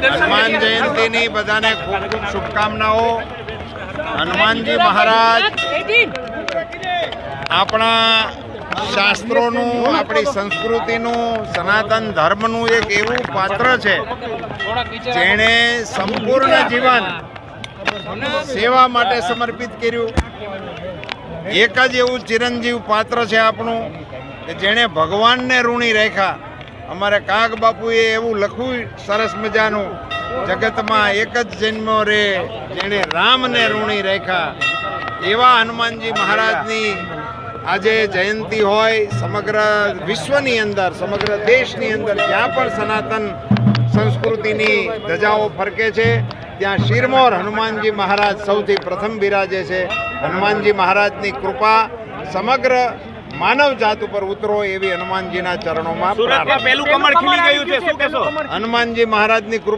હનુમાન જયંતીની બધાને ખૂબ ખૂબ શુભકામનાઓ। હનુમાનજી મહારાજ આપણા શાસ્ત્રોનું, આપણી સંસ્કૃતિનું, સનાતન ધર્મનું એક એવું પાત્ર છે જેણે સંપૂર્ણ જીવન સેવા માટે સમર્પિત કર્યું। એક જ એવું ચિરંજીવ પાત્ર છે આપણું કે જેણે ભગવાનને ઋણી રાખ્યા। અમારે કાગ બાપુએ એવું લખ્યું સરસ મજાનું, જગતમાં એક જ જન્મ રે જેણે રામને ઋણી રાખ્યા। એવા હનુમાનજી મહારાજની આજે જયંતિ હોય, સમગ્ર વિશ્વની અંદર, સમગ્ર દેશની અંદર જ્યાં પણ સનાતન સંસ્કૃતિની ધજાઓ ફરકે છે ત્યાં શિરમોર હનુમાનજી મહારાજ સૌથી પ્રથમ બિરાજે છે। હનુમાનજી મહારાજની કૃપા સમગ્ર માનવ જાત ઉપર ઉતરો એવી હનુમાનજીના ચરણોમાં સુરતમાં પહેલું કમળ ખીલી ગયું છે, શું કહેશો? હનુમાનજી મહારાજની કૃપા